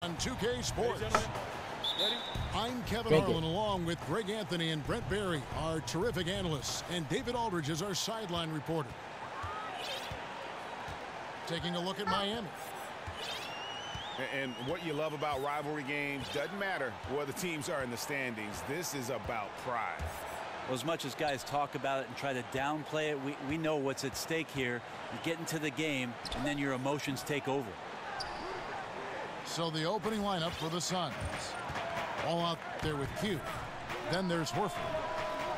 On 2K Sports. I'm Kevin Thank Harlan along with Greg Anthony and Brent Barry, our terrific analysts, and David Aldridge is our sideline reporter. Taking a look at Miami. And what you love about rivalry games, doesn't matter where the teams are in the standings. This is about pride. Well, as much as guys talk about it and try to downplay it, we know what's at stake here. You get into the game, and then your emotions take over. So the opening lineup for the Suns. All out there with Q. Then there's Horford.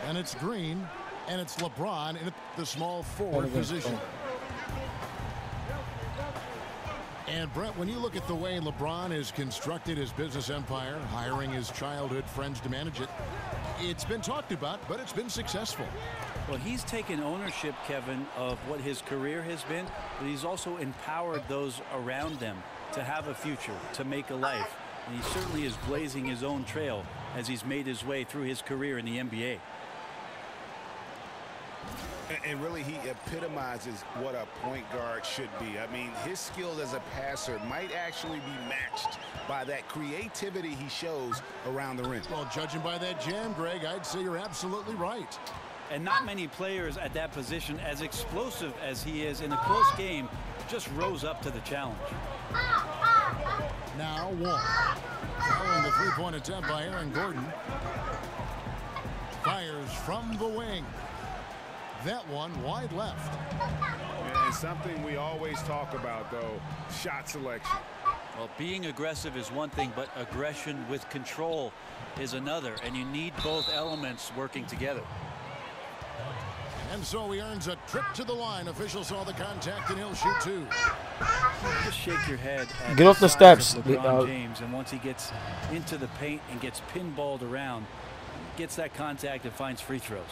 And it's Green. And it's LeBron in the small forward position. And Brent, when you look at the way LeBron has constructed his business empire, hiring his childhood friends to manage it, it's been talked about, but it's been successful. Well, he's taken ownership, Kevin, of what his career has been, but he's also empowered those around them to have a future, to make a life. And he certainly is blazing his own trail as he's made his way through his career in the NBA. And really, he epitomizes what a point guard should be. I mean, his skills as a passer might actually be matched by that creativity he shows around the rim. Well, judging by that jam, Greg, I'd say you're absolutely right. And not many players at that position, as explosive as he is in a close game, just rose up to the challenge. Now Wall. Following the three-point attempt by Aaron Gordon. Fires from the wing. That one wide left. And something we always talk about, though, shot selection. Well, being aggressive is one thing, but aggression with control is another, and you need both elements working together. And so he earns a trip to the line. Official saw the contact, and he'll shoot two. Just shake your head at Get off the steps. LeBron James, and once he gets into the paint and gets pinballed around, gets that contact and finds free throws.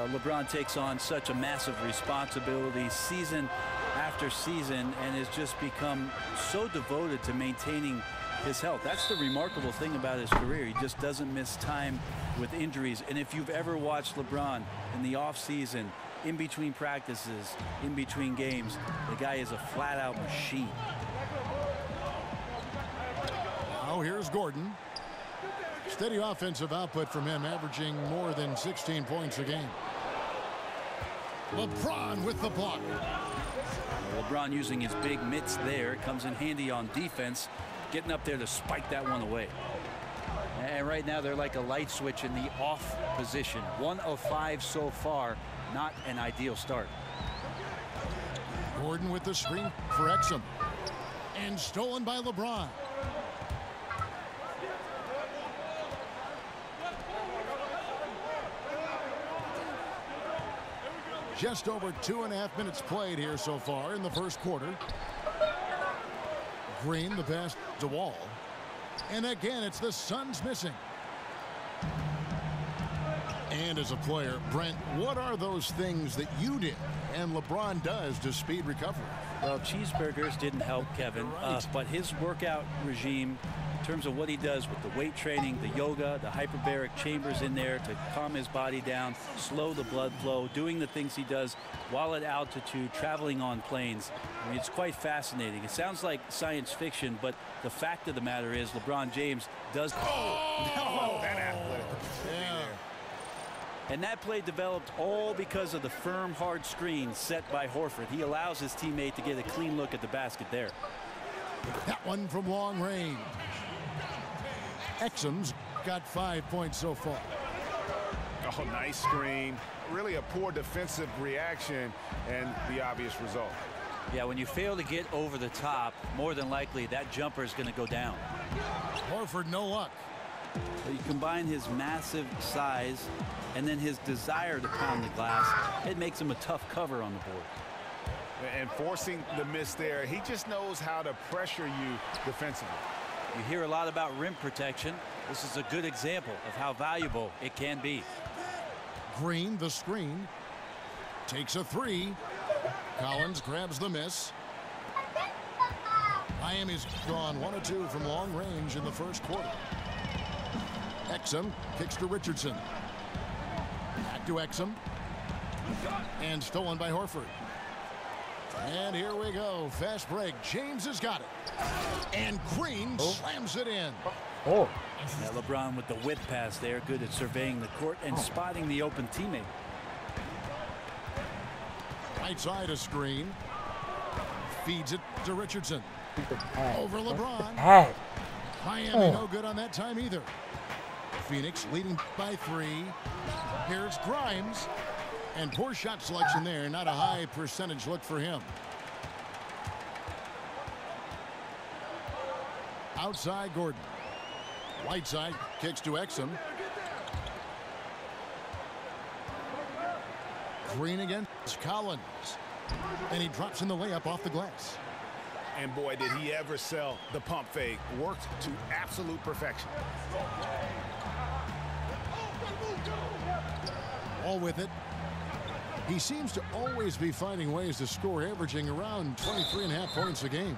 LeBron takes on such a massive responsibility season after season and has just become so devoted to maintaining his health. That's the remarkable thing about his career. He just doesn't miss time with injuries. And if you've ever watched LeBron in the offseason, in between practices, in between games, the guy is a flat-out machine. Now here's Gordon. Steady offensive output from him, averaging more than 16 points a game. LeBron with the block. LeBron using his big mitts there. Comes in handy on defense, getting up there to spike that one away. And right now they're like a light switch in the off position. 1 of 5 so far. Not an ideal start. Gordon with the screen for Exum. And stolen by LeBron. Just over 2.5 minutes played here so far in the first quarter. Green, the pass to Wall. And again, it's the Suns missing. And as a player, Brent, what are those things that you did and LeBron does to speed recovery? Well, cheeseburgers didn't help, Kevin, but his workout regime, in terms of what he does with the weight training, the yoga, the hyperbaric chambers in there to calm his body down, slow the blood flow, doing the things he does while at altitude, traveling on planes. I mean, it's quite fascinating. It sounds like science fiction, but the fact of the matter is LeBron James does. Oh, that athletic. Yeah. And that play developed all because of the firm, hard screen set by Horford. He allows his teammate to get a clean look at the basket there. That one from long range. Exum's got 5 points so far. Oh, nice screen. Really a poor defensive reaction and the obvious result. Yeah, when you fail to get over the top, more than likely that jumper is going to go down. Horford, no luck. So you combine his massive size and then his desire to pound the glass, it makes him a tough cover on the board. And forcing the miss there, he just knows how to pressure you defensively. You hear a lot about rim protection. This is a good example of how valuable it can be. Green, the screen. Takes a three. Collins grabs the miss. Miami's gone 1 of 2 from long range in the first quarter. Exum kicks to Richardson. Back to Exum. And stolen by Horford. And here we go. Fast break. James has got it. And Green slams it in. Oh. Now LeBron with the whip pass there. Good at surveying the court and spotting the open teammate. Right side a screen. Feeds it to Richardson. Over LeBron. Miami no good on that time either. Phoenix leading by 3. Here's Grimes. And poor shot selection there. Not a high percentage look for him. Outside Gordon. Whiteside kicks to Exum. Green against Collins. And he drops in the layup off the glass. And boy, did he ever sell the pump fake. Worked to absolute perfection. All with it. He seems to always be finding ways to score, averaging around 23.5 points a game.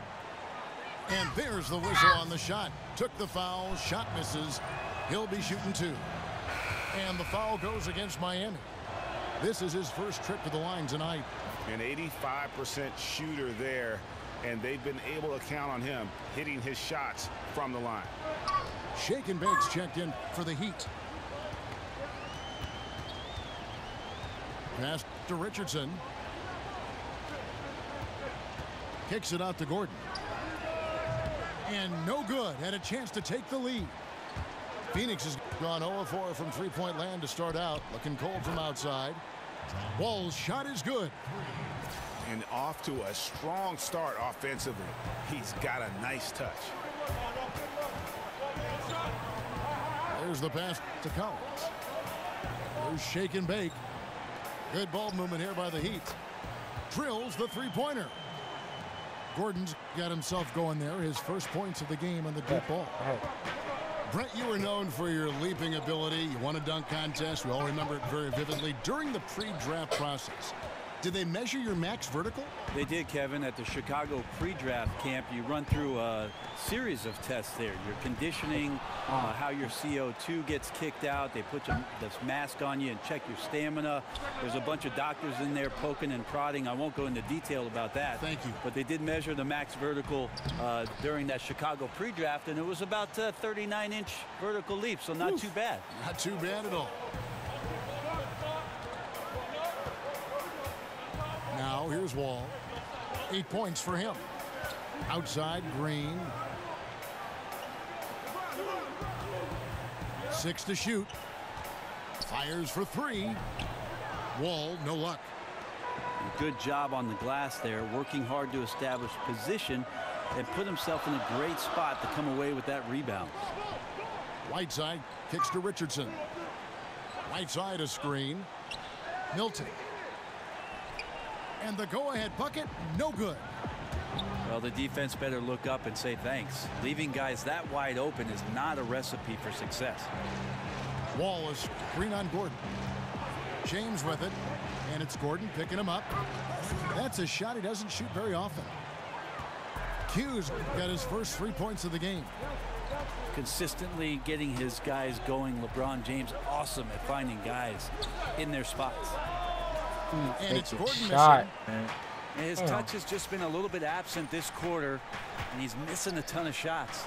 And there's the whistle on the shot. Took the foul. Shot misses. He'll be shooting 2. And the foul goes against Miami. This is his first trip to the line tonight. An 85% shooter there, and they've been able to count on him hitting his shots from the line. Shake and Bake's checked in for the Heat. Pass to Richardson. Kicks it out to Gordon. And no good. Had a chance to take the lead. Phoenix has gone 0-4 from three-point land to start out. Looking cold from outside. Wall's shot is good. And off to a strong start offensively. He's got a nice touch. There's the pass to Collins. There's Shake and Bake. Good ball movement here by the Heat. Drills the three-pointer. Gordon's got himself going there. His first points of the game on the deep ball. Brent, you were known for your leaping ability. You won a dunk contest. We all remember it very vividly. During the pre-draft process, did they measure your max vertical? They did, Kevin. At the Chicago pre-draft camp, you run through a series of tests there. Your conditioning, how your CO2 gets kicked out. They put this mask on you and check your stamina. There's a bunch of doctors in there poking and prodding. I won't go into detail about that. Thank you. But they did measure the max vertical during that Chicago pre-draft, and it was about 39-inch vertical leap, so not too bad. Not too bad at all. Now here's Wall. 8 points for him. Outside Green. 6 to shoot. Fires for 3. Wall, no luck. Good job on the glass there, working hard to establish position and put himself in a great spot to come away with that rebound. Whiteside kicks to Richardson. Right side a screen. Milton. And the go-ahead bucket, no good. Well, the defense better look up and say thanks. Leaving guys that wide open is not a recipe for success. Wall is screen on Gordon. James with it, and it's Gordon picking him up. That's a shot he doesn't shoot very often. Q's got his first 3 points of the game. Consistently getting his guys going. LeBron James awesome at finding guys in their spots. And it's Gordon shot, missing. man. His touch has just been a little bit absent this quarter, and he's missing a ton of shots.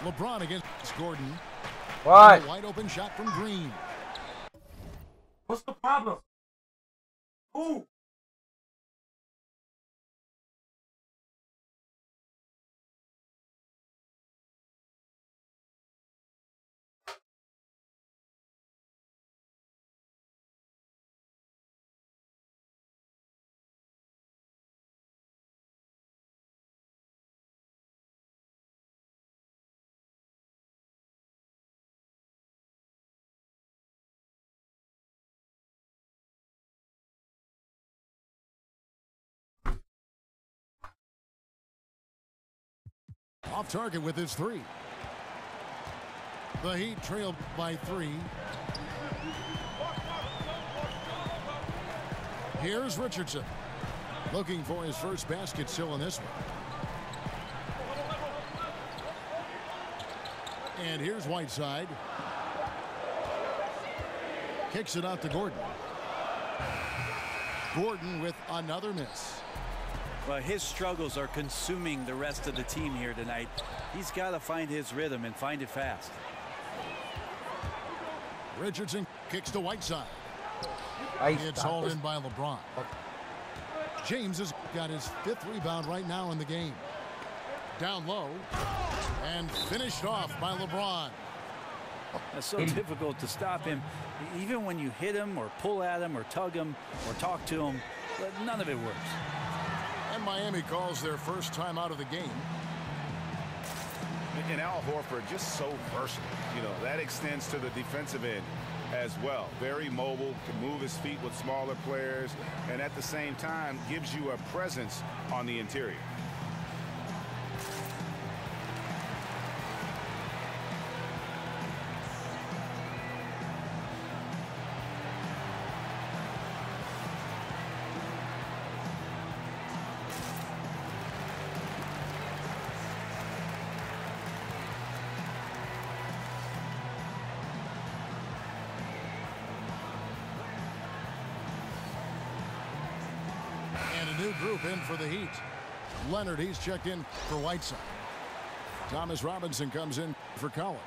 LeBron against Gordon. What? A wide open shot from Green. What's the problem? Ooh. Off target with his 3. The Heat trailed by 3. Here's Richardson. Looking for his first basket still in this one. And here's Whiteside. Kicks it out to Gordon. Gordon with another miss. Well, his struggles are consuming the rest of the team here tonight. He's got to find his rhythm and find it fast. Richardson kicks to Whiteside. It's hauled in by LeBron. James has got his 5th rebound right now in the game. Down low and finished off by LeBron. It's so difficult to stop him. Even when you hit him or pull at him or tug him or talk to him, none of it works. And Miami calls their first time out of the game. And Al Horford just so versatile. You know, that extends to the defensive end as well. Very mobile, can move his feet with smaller players, and at the same time gives you a presence on the interior. New group in for the Heat. Leonard, he's checked in for Whiteside. Thomas Robinson comes in for Collins.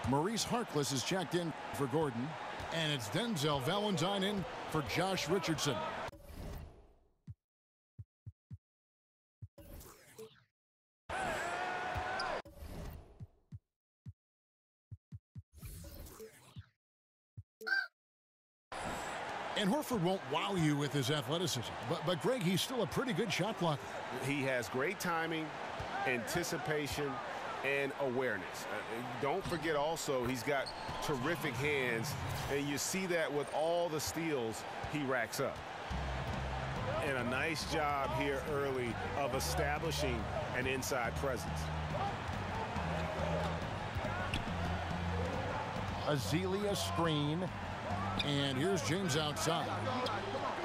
Maurice Harkless is checked in for Gordon. And it's Denzel Valentine in for Josh Richardson. And Horford won't wow you with his athleticism. But Greg, he's still a pretty good shot blocker. He has great timing, anticipation, and awareness. Don't forget also he's got terrific hands, and you see that with all the steals he racks up. And a nice job here early of establishing an inside presence. Azealia screen. And here's James outside.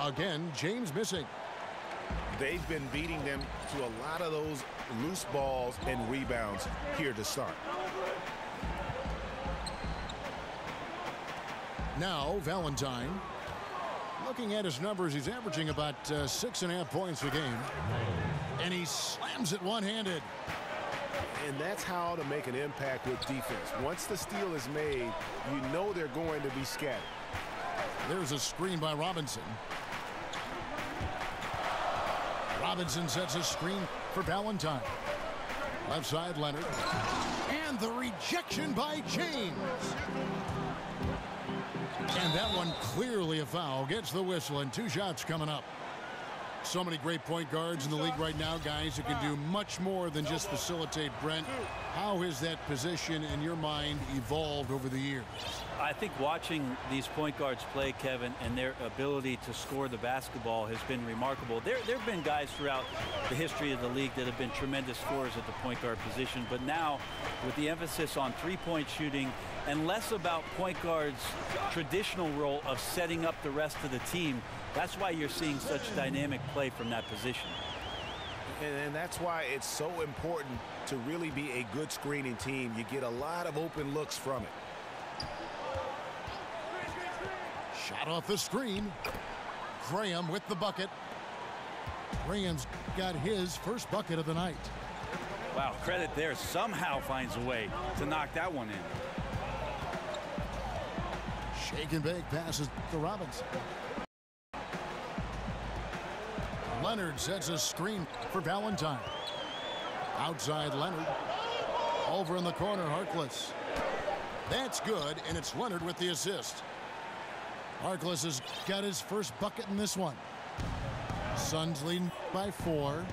Again, James missing. They've been beating them to a lot of those loose balls and rebounds here to start. Now Valentine. Looking at his numbers, he's averaging about 6.5 points a game. And he slams it one-handed. And that's how to make an impact with defense. Once the steal is made, you know they're going to be scattered. There's a screen by Robinson. Robinson sets a screen for Valentine. Left side, Leonard. And the rejection by James. And that one clearly a foul. Gets the whistle, and 2 shots coming up. So many great point guards in the league right now, guys, who can do much more than just facilitate. Brent, how has that position in your mind evolved over the years? I think watching these point guards play, Kevin, and their ability to score the basketball has been remarkable. There have been guys throughout the history of the league that have been tremendous scorers at the point guard position, but now with the emphasis on three-point shooting and less about point guards' traditional role of setting up the rest of the team, that's why you're seeing such dynamic play from that position. And that's why it's so important to really be a good screening team. You get a lot of open looks from it. Shot off the screen. Graham with the bucket. Graham's got his first bucket of the night. Wow, credit there. Somehow finds a way to knock that one in. Shake and bake passes to Robinson. Leonard sets a screen for Valentine. Outside Leonard. Over in the corner, Harkless. That's good, and it's Leonard with the assist. Harkless has got his first bucket in this one. Suns leading by 4.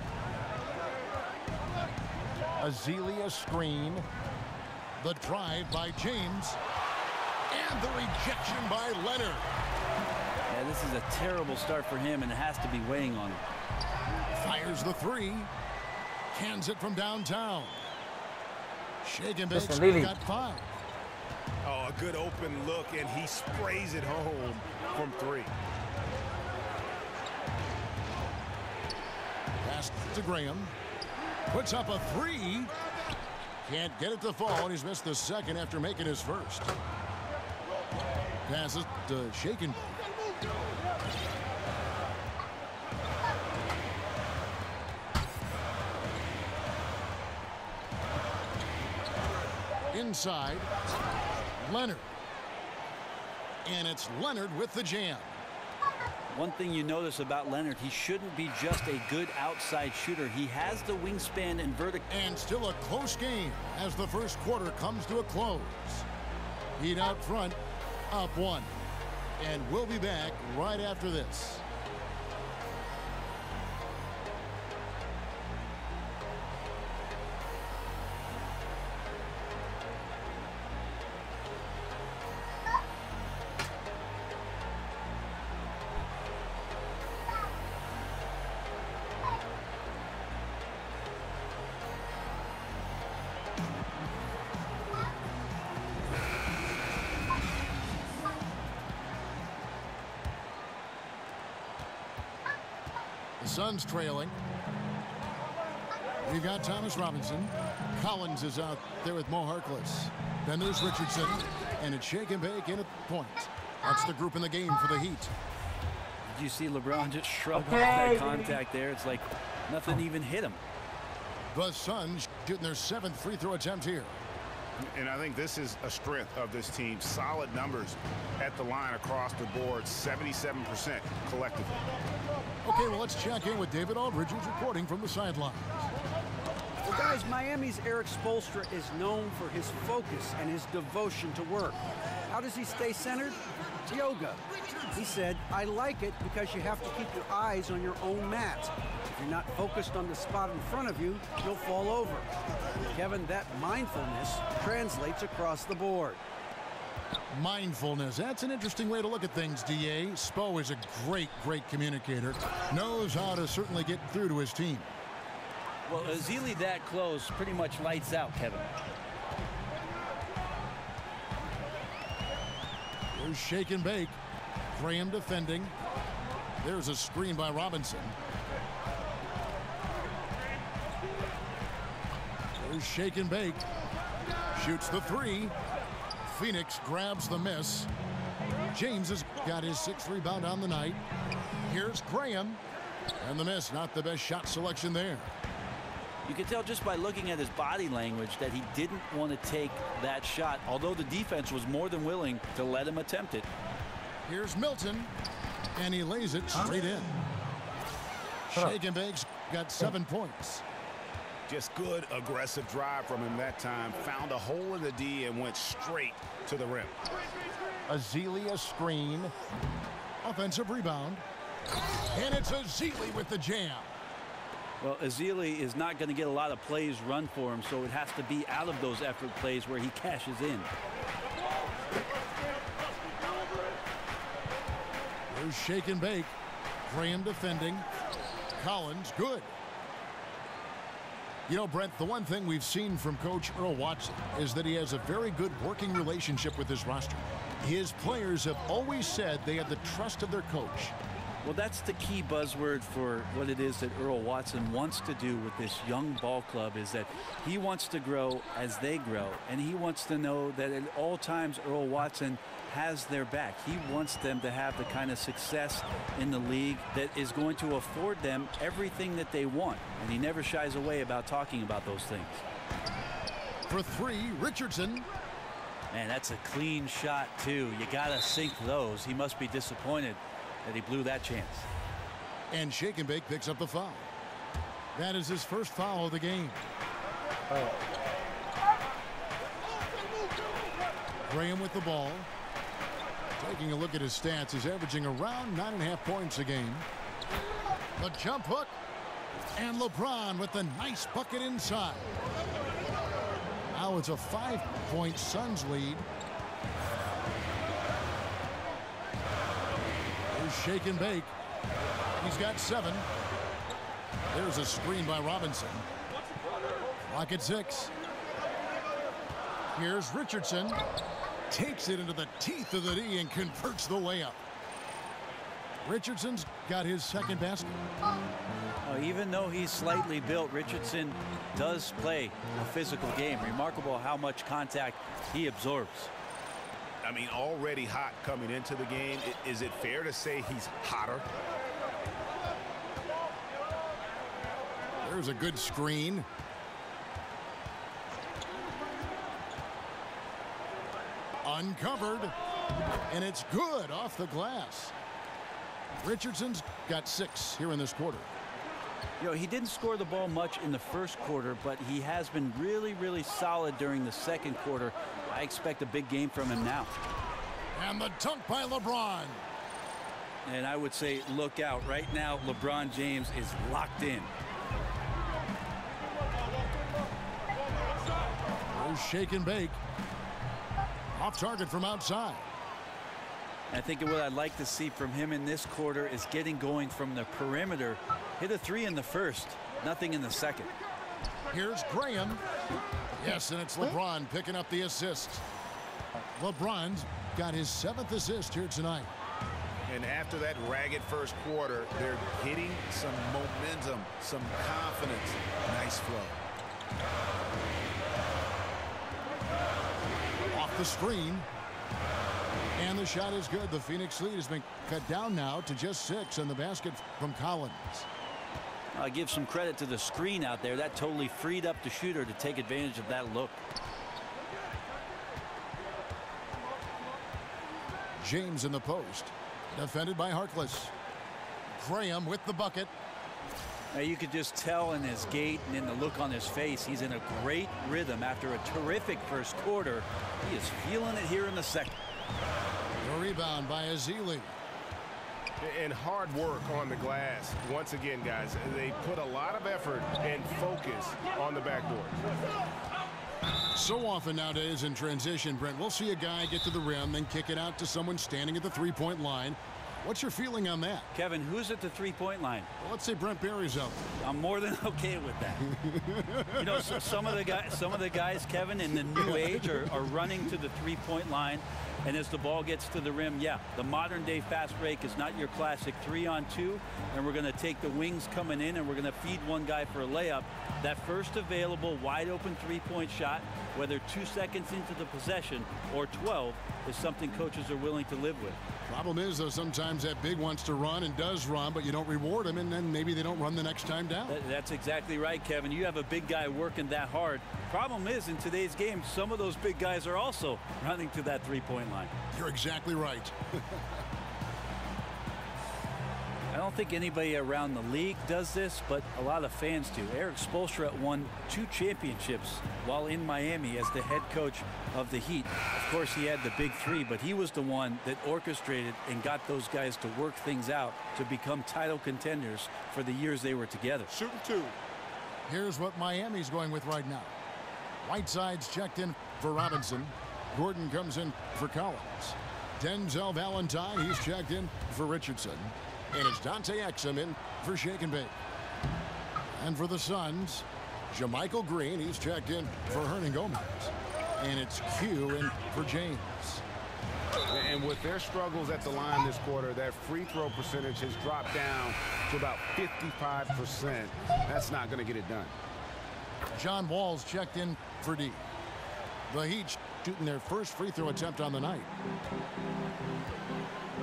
Azealia screen. The drive by James. And the rejection by Leonard. Yeah, this is a terrible start for him, and it has to be weighing on him. Fires the 3. Cans it from downtown. Shake and bake's got 5. Oh, a good open look, and he sprays it home from 3. Pass to Graham. Puts up a 3. Can't get it to fall, and he's missed the second after making his first. Passes to Shake and bake. Inside. Leonard. And it's Leonard with the jam. One thing you notice about Leonard, he shouldn't be just a good outside shooter. He has the wingspan and vertical. And still a close game as the first quarter comes to a close. Heat out front, up 1. And we'll be back right after this. The Suns trailing. We've got Thomas Robinson. Collins is out there with Mo Harkless. Then there's Richardson. And it's shake and bake in at point. That's the group in the game for the Heat. Did you see LeBron just shrug off that contact there? It's like nothing even hit him. The Suns shooting their 7th free throw attempt here. And I think this is a strength of this team. Solid numbers at the line across the board, 77% collectively. Okay, well, let's check in with David Aldridge, who's reporting from the sidelines. Well, guys, Miami's Eric Spoelstra is known for his focus and his devotion to work. How does he stay centered? Yoga. He said, I like it because you have to keep your eyes on your own mat. If you're not focused on the spot in front of you, you'll fall over. Kevin, that mindfulness translates across the board. Mindfulness. That's an interesting way to look at things, D.A. Spo is a great communicator. Knows how to certainly get through to his team. Well, Ezeli that close pretty much lights out, Kevin. There's shake and bake. Graham defending. There's a screen by Robinson. There's shake and bake. Shoots the 3. Phoenix grabs the miss. James has got his 6th rebound on the night. Here's Graham. And the miss, not the best shot selection there. You can tell just by looking at his body language that he didn't want to take that shot, although the defense was more than willing to let him attempt it. Here's Milton, and he lays it straight in. Shake and bake's got 7 points. Just good, aggressive drive from him that time. Found a hole in the D and went straight to the rim. Ezeli a screen. Offensive rebound. And it's Ezeli with the jam. Well, Ezeli is not going to get a lot of plays run for him, so it has to be out of those effort plays where he cashes in. There's shake and bake. Graham defending. Collins, good. You know, Brent, the one thing we've seen from Coach Earl Watson is that he has a very good working relationship with his roster. His players have always said they have the trust of their coach. Well, that's the key buzzword for what it is that Earl Watson wants to do with this young ball club, is that he wants to grow as they grow, and he wants to know that at all times Earl Watson has their back. He wants them to have the kind of success in the league that is going to afford them everything that they want, and he never shies away about talking about those things. For 3, Richardson. Man, that's a clean shot, too. You got to sink those. He must be disappointed that he blew that chance. And shake and bake picks up the foul. That is his first foul of the game. Graham with the ball. Taking a look at his stats, he's averaging around 9.5 points a game. The jump hook. And LeBron with the nice bucket inside. Now it's a 5-point Suns lead. There's shake and bake. He's got 7. There's a screen by Robinson. Clock at 6. Here's Richardson. Takes it into the teeth of the D and converts the layup. Richardson's got his 2nd basket. Even though he's slightly built, Richardson does play a physical game. Remarkable how much contact he absorbs. I mean, already hot coming into the game. Is it fair to say he's hotter? There's a good screen. Uncovered. And it's good off the glass. Richardson's got 6 here in this quarter. You know, he didn't score the ball much in the first quarter, but he has been really, really solid during the second quarter. I expect a big game from him now. And the dunk by LeBron. And I would say look out. Right now, LeBron James is locked in. There's shake and bake. Off target from outside. I think what I'd like to see from him in this quarter is getting going from the perimeter. Hit a 3 in the first, nothing in the second. Here's Graham. Yes, and it's LeBron picking up the assist. LeBron's got his 7th assist here tonight. And after that ragged first quarter, they're hitting some momentum, some confidence. Nice flow. Off the screen. And the shot is good. The Phoenix lead has been cut down now to just 6, and the basket from Collins. I give some credit to the screen out there. That totally freed up the shooter to take advantage of that look. James in the post. Defended by Harkless. Graham with the bucket. Now you could just tell in his gait and in the look on his face, he's in a great rhythm after a terrific first quarter. He is feeling it here in the second. The rebound by Ezeli. And hard work on the glass. Once again, guys, they put a lot of effort and focus on the backboard. So often nowadays in transition, Brent, we'll see a guy get to the rim, then kick it out to someone standing at the three-point line. What's your feeling on that? Kevin, who's at the three-point line? Well, let's say Brent Barry's up. I'm more than okay with that. You know, some of the guys, Kevin, in the new age are running to the three-point line. And as the ball gets to the rim, yeah, the modern day fast break is not your classic 3-on-2, and we're going to take the wings coming in and we're going to feed one guy for a layup. That first available wide open three-point shot, whether 2 seconds into the possession or 12, is something coaches are willing to live with. Problem is, though, sometimes that big wants to run and does run, but you don't reward him, and then maybe they don't run the next time down. That's exactly right, Kevin. You have a big guy working that hard. Problem is, in today's game, some of those big guys are also running to that three-point line. You're exactly right. I don't think anybody around the league does this, but a lot of fans do. Erik Spoelstra won 2 championships while in Miami as the head coach of the Heat. Of course, he had the big 3, but he was the one that orchestrated and got those guys to work things out to become title contenders for the years they were together. Shooting 2. Here's what Miami's going with right now. Whiteside's checked in for Robinson. Gordon comes in for Collins. Denzel Valentine, he's checked in for Richardson. And it's Dante Exum in for shake and bake. And for the Suns, JaMychal Green, he's checked in for Hernan Gomez. And it's Q in for James. And with their struggles at the line this quarter, that free throw percentage has dropped down to about 55%. That's not going to get it done. John Wall's checked in for D. The Heat shooting their first free throw attempt on the night.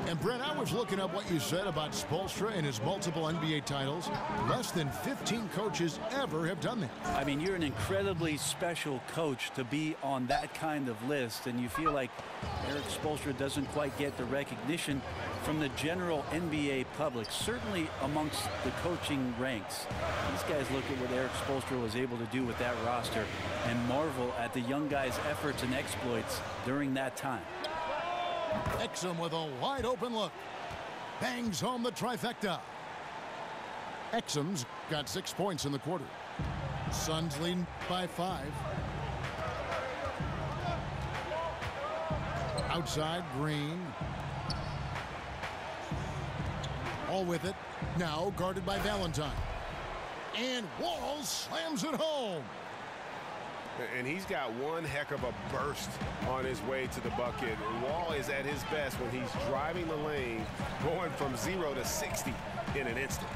And Brent, I was looking up what you said about Spoelstra and his multiple NBA titles. Less than 15 coaches ever have done that. I mean, you're an incredibly special coach to be on that kind of list, and you feel like Erik Spoelstra doesn't quite get the recognition from the general NBA public, certainly amongst the coaching ranks. These guys look at what Erik Spoelstra was able to do with that roster and marvel at the young guys' efforts and exploits during that time. Exum with a wide open look. Bangs home the trifecta. Exum's got 6 points in the quarter. Suns lead by 5. Outside, Green. All with it. Now guarded by Valentine. And Wall slams it home. And he's got one heck of a burst on his way to the bucket. Wall is at his best when he's driving the lane, going from 0 to 60 in an instant.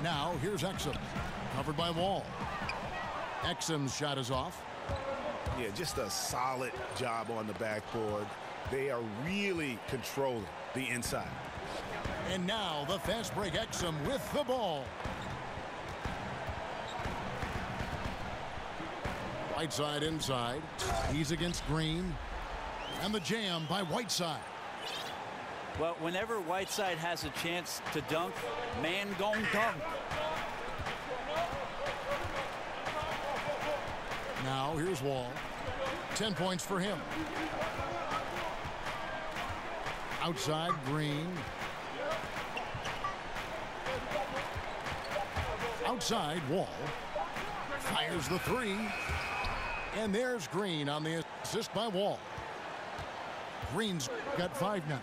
Now here's Exum, covered by Wall. Exum's shot is off. Yeah, just a solid job on the backboard. They are really controlling the inside. And now the fast break Exum with the ball. Whiteside inside. He's against Green. And the jam by Whiteside. Well, whenever Whiteside has a chance to dunk, man gon' dunk. Now here's Wall. 10 points for him. Outside Green. Outside Wall. Fires the three. And there's Green on the assist by Wall. Green's got 5 now.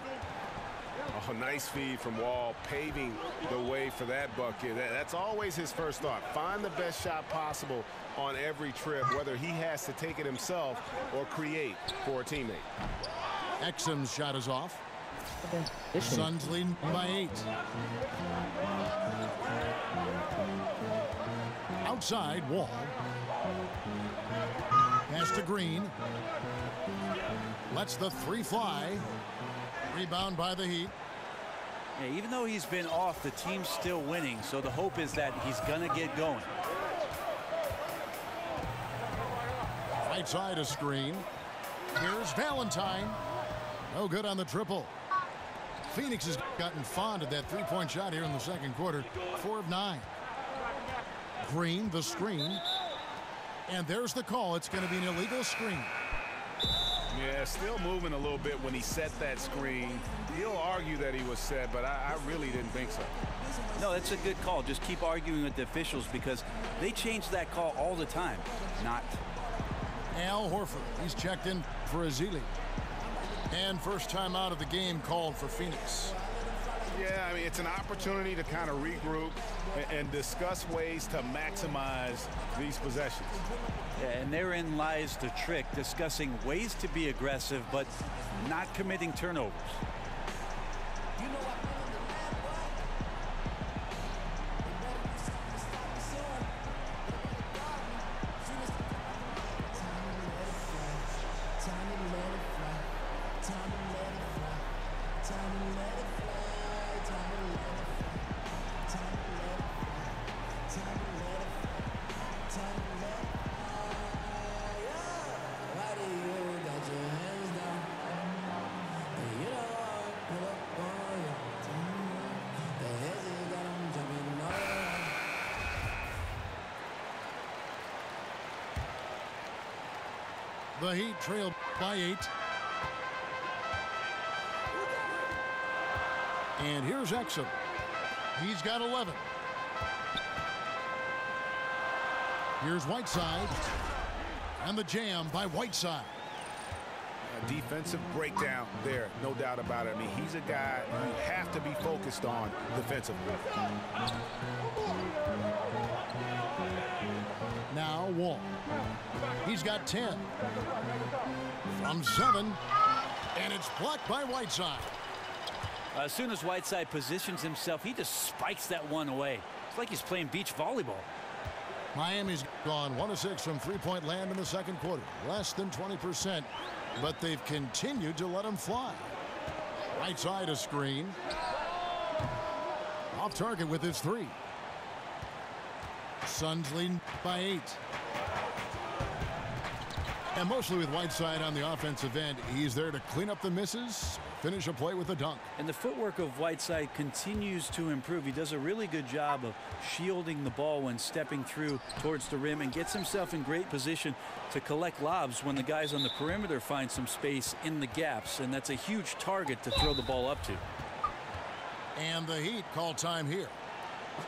Oh, nice feed from Wall, paving the way for that bucket. That's always his first thought. Find the best shot possible on every trip, whether he has to take it himself or create for a teammate. Exum's shot is off. Suns leading by 8. Outside Wall. Pass to Green. Lets the three fly. Rebound by the Heat. Yeah, even though he's been off, the team's still winning, so the hope is that he's going to get going. Right side a screen. Here's Valentine. No good on the triple. Phoenix has gotten fond of that three-point shot here in the second quarter. 4 of 9. Green, the screen. And there's the call. It's going to be an illegal screen. Yeah, still moving a little bit when he set that screen. He'll argue that he was set, but I really didn't think so. No, that's a good call. Just keep arguing with the officials because they change that call all the time. Not. Al Horford, he's checked in for Azili. And first time out of the game called for Phoenix. Yeah, I mean, it's an opportunity to kind of regroup and discuss ways to maximize these possessions. Yeah, and therein lies the trick, discussing ways to be aggressive, but not committing turnovers. The Heat trailed by 8. And here's Exum. He's got 11. Here's Whiteside. And the jam by Whiteside. A defensive breakdown there, no doubt about it. I mean, he's a guy you have to be focused on defensively. Now Wall. He's got 10. From 7. And it's blocked by Whiteside. As soon as Whiteside positions himself, he just spikes that one away. It's like he's playing beach volleyball. Miami's gone 1 of 6 from three-point land in the second quarter. Less than 20%. But they've continued to let him fly. Right side a screen. Off target with his 3. Suns leading by 8. And mostly with Whiteside on the offensive end, he's there to clean up the misses, finish a play with a dunk. And the footwork of Whiteside continues to improve. He does a really good job of shielding the ball when stepping through towards the rim and gets himself in great position to collect lobs when the guys on the perimeter find some space in the gaps. And that's a huge target to throw the ball up to. And the Heat call time here.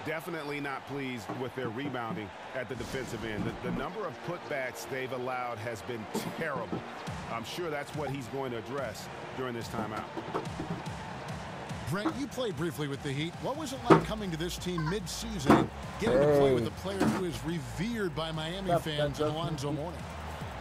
Definitely not pleased with their rebounding at the defensive end. The number of putbacks they've allowed has been terrible. I'm sure that's what he's going to address during this timeout. Brent, you played briefly with the Heat. What was it like coming to this team mid-season and getting to play with a player who is revered by Miami fans, Alonzo Mourning?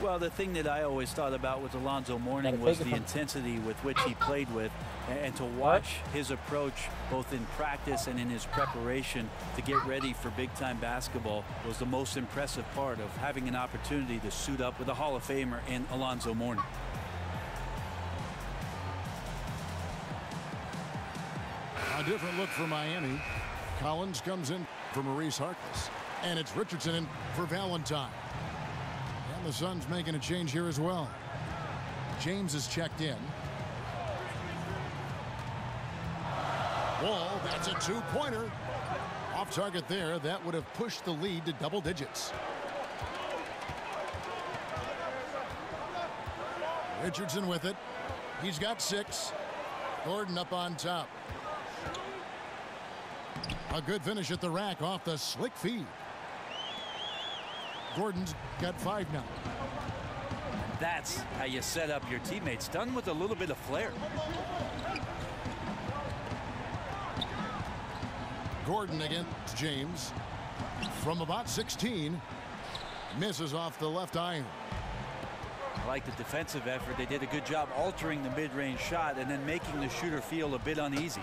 Well, the thing that I always thought about with Alonzo Mourning was the intensity with which he played with, and to watch his approach both in practice and in his preparation to get ready for big-time basketball was the most impressive part of having an opportunity to suit up with a Hall of Famer in Alonzo Mourning. A different look for Miami. Collins comes in for Maurice Harkless, and it's Richardson in for Valentine. And the Suns making a change here as well. James is checked in. Wall, that's a two-pointer. Off target there. That would have pushed the lead to double digits. Richardson with it. He's got 6. Gordon up on top. A good finish at the rack off the slick feed. Gordon's got 5 now. That's how you set up your teammates. Done with a little bit of flair. Gordon against James. From about 16. Misses off the left iron. I like the defensive effort. They did a good job altering the mid-range shot and then making the shooter feel a bit uneasy.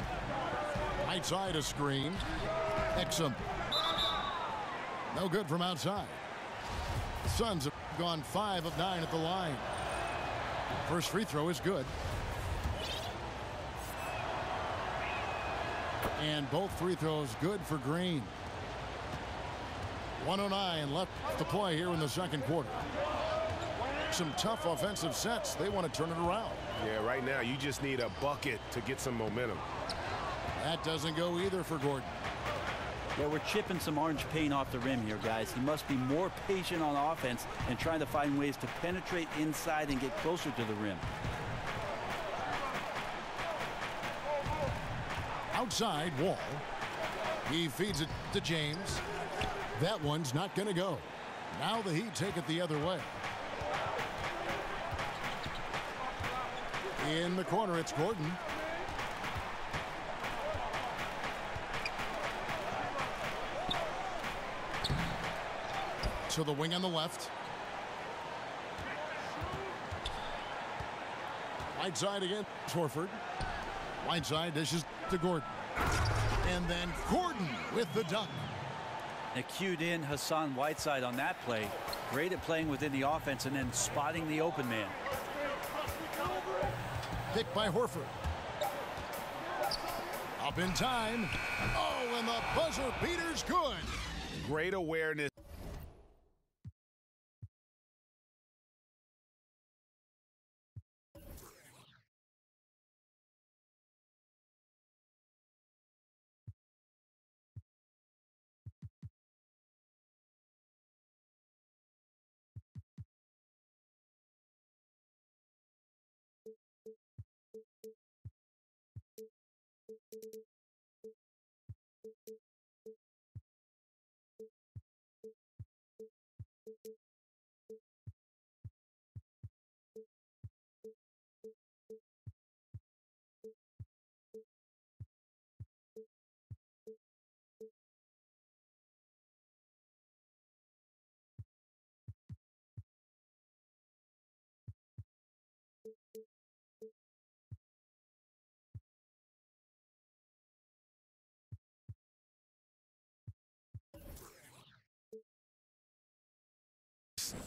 Right side a screen. Exum. No good from outside. The Suns have gone 5 of 9 at the line. First free throw is good. And both free throws good for Green. 1:09 left to play here in the second quarter. Some tough offensive sets. They want to turn it around. Yeah, right now you just need a bucket to get some momentum. That doesn't go either for Gordon. Yeah, we're chipping some orange paint off the rim here, guys. He must be more patient on offense and trying to find ways to penetrate inside and get closer to the rim. Outside, Wall. He feeds it to James. That one's not going to go. Now the Heat take it the other way. In the corner, it's Gordon. To the wing on the left. Right side again, Horford. Right side dishes to Gordon. And then Gordon with the dunk. They cued in Hassan Whiteside on that play. Great at playing within the offense and then spotting the open man. Picked by Horford. Up in time. Oh, and the buzzer beater's good. Great awareness.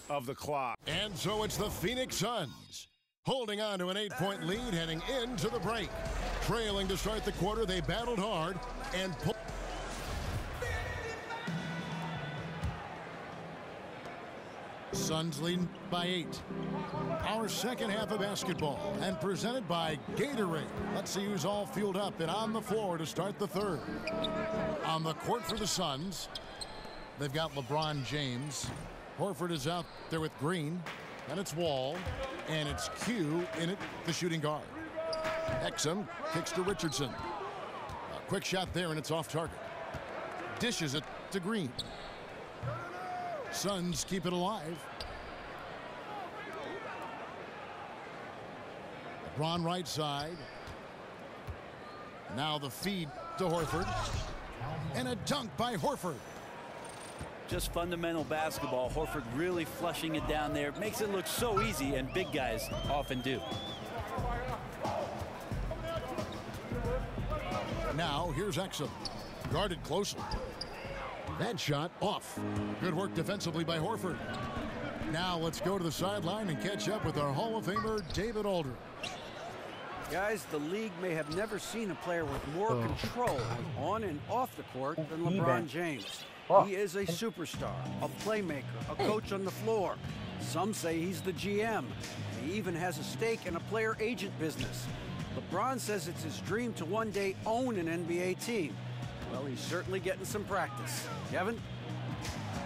Of the clock. And so it's the Phoenix Suns holding on to an 8-point lead heading into the break. Trailing to start the quarter, they battled hard and pulled. Suns leading by 8. Our second half of basketball and presented by Gatorade. Let's see who's all fueled up and on the floor to start the third. On the court for the Suns, they've got LeBron James. Horford is out there with Green, and it's Wall, and it's Q in it, the shooting guard. Exum kicks to Richardson. A quick shot there, and it's off target. Dishes it to Green. Suns keep it alive. LeBron right side. Now the feed to Horford. And a dunk by Horford. Just fundamental basketball. Horford really flushing it down there. Makes it look so easy, and big guys often do. Now here's Exum. Guarded closely. That shot off. Good work defensively by Horford. Now let's go to the sideline and catch up with our Hall of Famer, David Aldridge. Guys, the league may have never seen a player with more control on and off the court than LeBron James. He is a superstar, a playmaker, a coach on the floor. Some say he's the GM. He even has a stake in a player agent business. LeBron says it's his dream to one day own an NBA team. Well, he's certainly getting some practice. Kevin?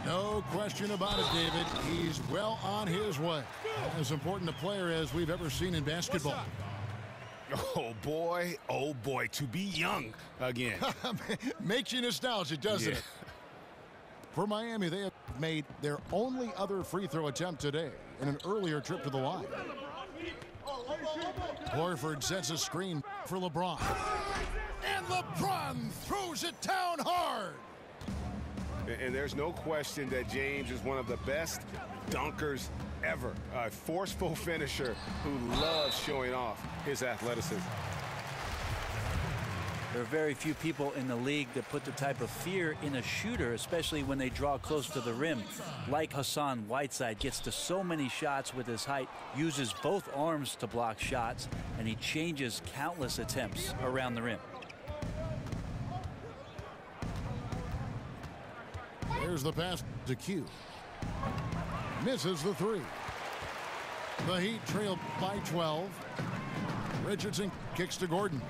No question about it, David. He's well on his way. As important a player as we've ever seen in basketball. Oh boy, to be young again. Makes you nostalgic, doesn't it? For Miami, they have made their only other free throw attempt today in an earlier trip to the line. Horford sets a screen for LeBron. And LeBron throws it down hard. And there's no question that James is one of the best dunkers ever. A forceful finisher who loves showing off his athleticism. There are very few people in the league that put the type of fear in a shooter, especially when they draw close to the rim. Like Hassan Whiteside, gets to so many shots with his height, uses both arms to block shots, and he changes countless attempts around the rim. Here's the pass to Q. Misses the three. The Heat trail by 12. Richardson kicks to Gordon.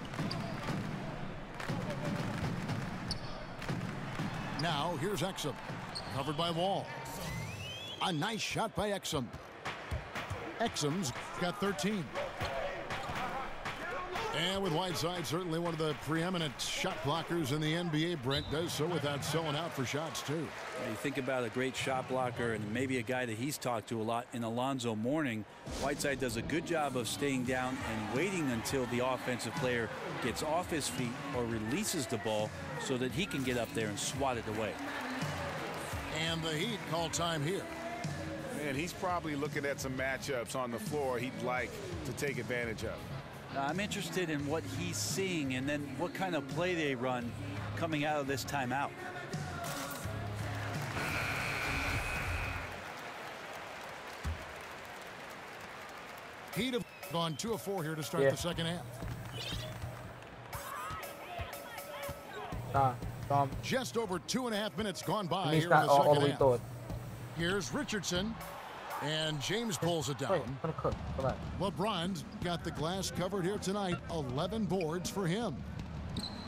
Now here's Exum. Covered by Wall. A nice shot by Exum. Exum's got 13. And with Whiteside, certainly one of the preeminent shot blockers in the NBA, Brent does so without selling out for shots, too. You think about a great shot blocker and maybe a guy that he's talked to a lot in Alonzo Mourning. Whiteside does a good job of staying down and waiting until the offensive player gets off his feet or releases the ball so that he can get up there and swat it away. And the Heat call time here. And he's probably looking at some matchups on the floor he'd like to take advantage of. I'm interested in what he's seeing and then what kind of play they run coming out of this timeout. Heat have gone 2 of 4 here to start the second half. Just over 2.5 minutes gone by here in the second half. Here's Richardson. And James pulls it down. LeBron's got the glass covered here tonight. 11 boards for him.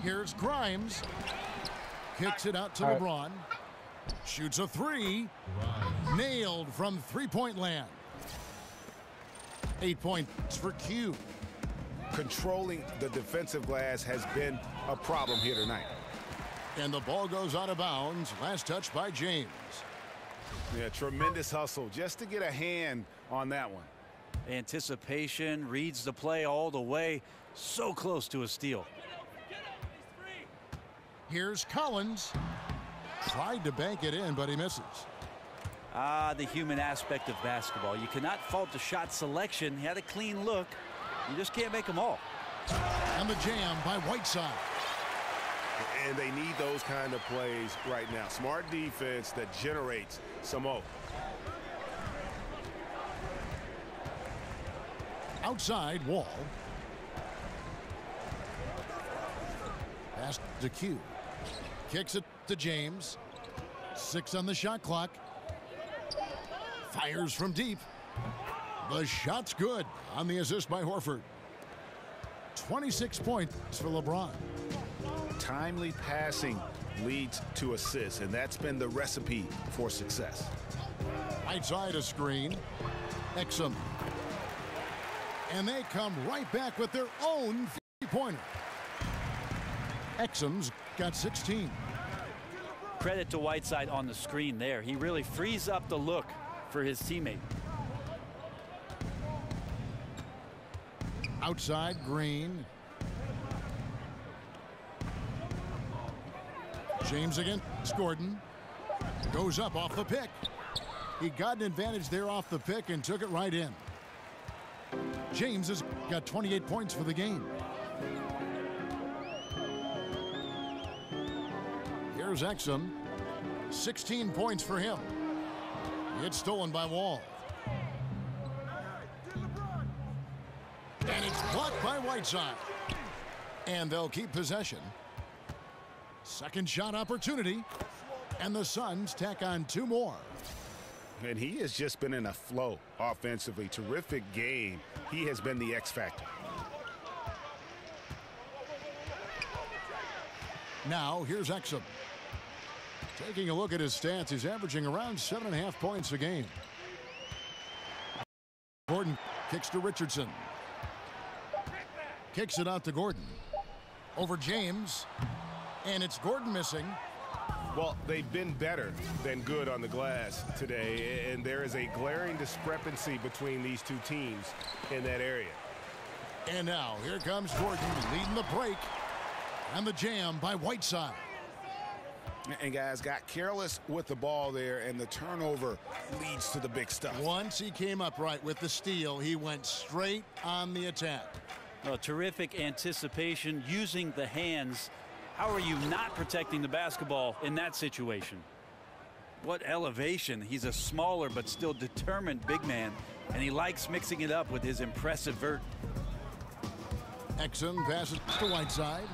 Here's Grimes. Kicks it out to LeBron. Shoots a three. Nailed from three-point land. 8 points for Q. Controlling the defensive glass has been a problem here tonight. And the ball goes out of bounds. Last touch by James. Yeah, tremendous hustle just to get a hand on that one. Anticipation, reads the play all the way. So close to a steal. Here's Collins. Tried to bank it in, but he misses. The human aspect of basketball. You cannot fault the shot selection. He had a clean look. You just can't make them all. And the jam by Whiteside. And they need those kind of plays right now. Smart defense that generates some O. Outside, Wall. Pass to Q. Kicks it to James. 6 on the shot clock. Fires from deep. The shot's good on the assist by Horford. 26 points for LeBron. Timely passing leads to assists, and that's been the recipe for success. Outside a screen. Exum. And they come right back with their own three-pointer. Exum's got 16. Credit to Whiteside on the screen there. He really frees up the look for his teammate. Outside, Green. James against Gordon. Goes up off the pick. He got an advantage there off the pick and took it right in. James has got 28 points for the game. Here's Exum. 16 points for him. It's stolen by Wall. And it's blocked by Whiteside. And they'll keep possession. Second shot opportunity. And the Suns tack on 2 more. and he has just been in a flow offensively. Terrific game. He has been the X factor. Now, here's Exum. Taking a look at his stats, he's averaging around 7.5 points a game. Gordon kicks to Richardson. Kicks it out to Gordon. Over James. And it's Gordon missing. Well, they've been better than good on the glass today, and there is a glaring discrepancy between these two teams in that area. And now, here comes Gordon leading the break. And the jam by Whiteside. And guys got careless with the ball there, and the turnover leads to the big stuff. Once he came up right with the steal, he went straight on the attack. Well, terrific anticipation using the hands. How are you not protecting the basketball in that situation? What elevation. He's a smaller but still determined big man, and he likes mixing it up with his impressive vert. Exum passes to Whiteside.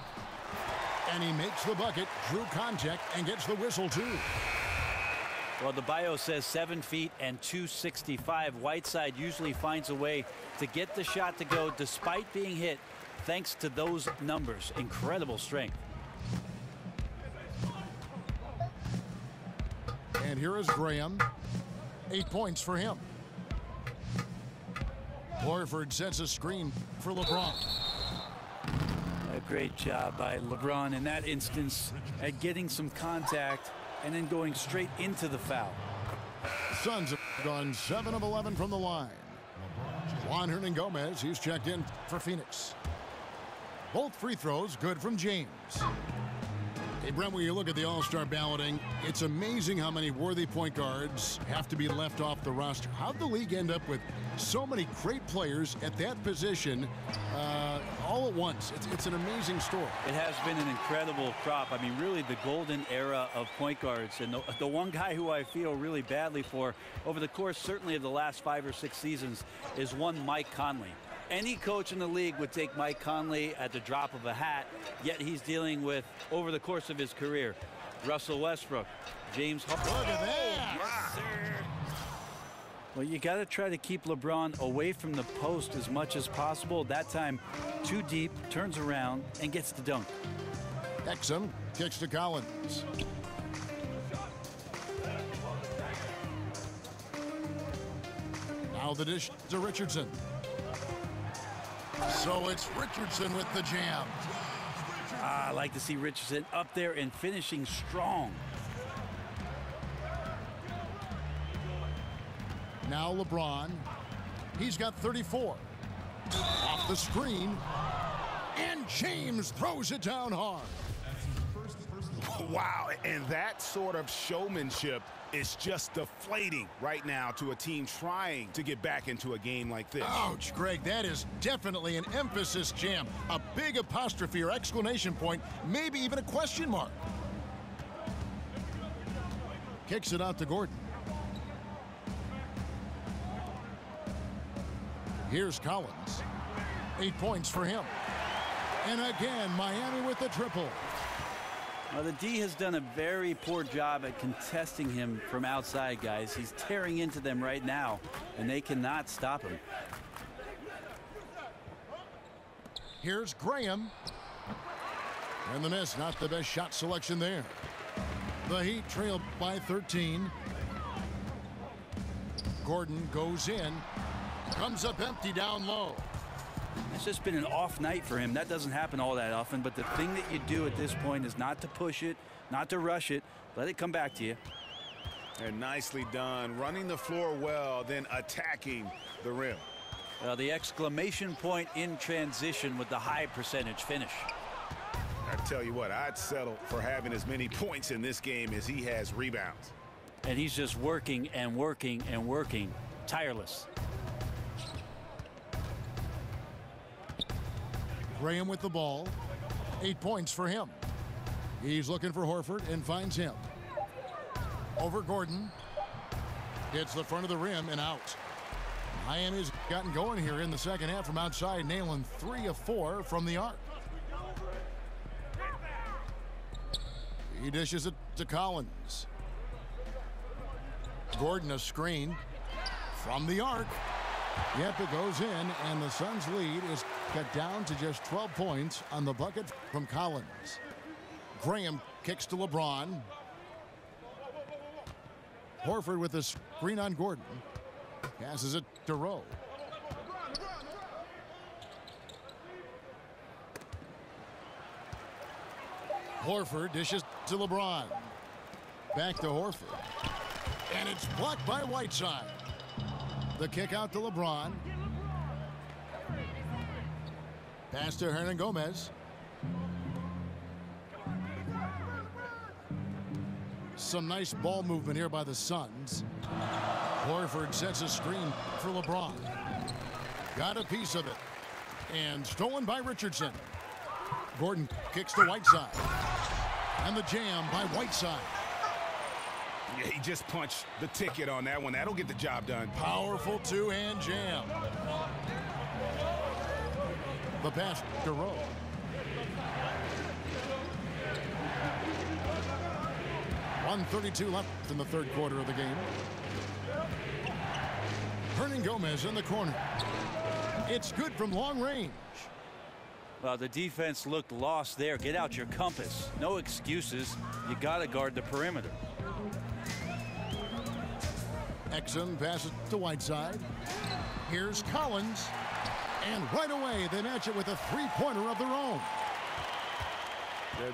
And he makes the bucket, drew contact, and gets the whistle, too. Well, the bio says 7 feet and 265. Whiteside usually finds a way to get the shot to go despite being hit, thanks to those numbers. Incredible strength. And here is Graham. 8 points for him. Horford sets a screen for LeBron. A great job by LeBron in that instance at getting some contact and then going straight into the foul. Suns have gone 7 of 11 from the line. Juan Hernan-Gomez, he's checked in for Phoenix. Both free throws good from James. Hey, Brent, when you look at the All-Star balloting, it's amazing how many worthy point guards have to be left off the roster. How'd the league end up with so many great players at that position all at once? It's an amazing story. It has been an incredible crop. I mean, really the golden era of point guards. And the one guy who I feel really badly for over the course certainly of the last 5 or 6 seasons is one Mike Conley. Any coach in the league would take Mike Conley at the drop of a hat, yet he's dealing with, over the course of his career, Russell Westbrook, James Harden. Look at that. Yes, sir. Well, you got to try to keep LeBron away from the post as much as possible. That time, too deep, turns around, and gets the dunk. Exum kicks to Collins. Now the dish to Richardson. So it's Richardson with the jam. I like to see Richardson up there and finishing strong. Now LeBron. He's got 34. Off the screen. And James throws it down hard. Wow, and that sort of showmanship is just deflating right now to a team trying to get back into a game like this. Ouch, Greg, that is definitely an emphasis jam. A big apostrophe or exclamation point, maybe even a question mark. Kicks it out to Gordon. Here's Collins. 8 points for him. And again, Miami with the triple. Well, the D has done a very poor job at contesting him from outside, guys. He's tearing into them right now, and they cannot stop him. Here's Graham. And the miss, not the best shot selection there. The Heat trail by 13. Gordon goes in. Comes up empty down low. It's just been an off night for him. That doesn't happen all that often, but the thing that you do at this point is not to push it, not to rush it. Let it come back to you. And nicely done, running the floor well, then attacking the rim. The exclamation point in transition with the high percentage finish. I tell you what, I'd settle for having as many points in this game as he has rebounds. And he's just working and working and working, tireless. Graham with the ball. 8 points for him. He's looking for Horford and finds him. Over Gordon. Hits the front of the rim and out. Miami's gotten going here in the second half from outside, nailing 3 of 4 from the arc. He dishes it to Collins. Gordon a screen from the arc. Yep, it goes in, and the Suns' lead is cut down to just 12 points on the bucket from Collins. Graham kicks to LeBron. Horford with a screen on Gordon. Passes it to Rowe. Horford dishes to LeBron. Back to Horford. And it's blocked by Whiteside. The kick out to LeBron. Pass to Hernan Gomez. Some nice ball movement here by the Suns. Horford sets a screen for LeBron. Got a piece of it. And stolen by Richardson. Gordon kicks to Whiteside. And the jam by Whiteside. Yeah, he just punched the ticket on that one. That'll get the job done. Powerful two-hand jam. The pass to Rowe. .132 left in the third quarter of the game. Hernan Gomez in the corner. It's good from long range. Well, the defense looked lost there. Get out your compass. No excuses. You got to guard the perimeter. Exum passes to Whiteside. Here's Collins. And right away, they match it with a three-pointer of their own.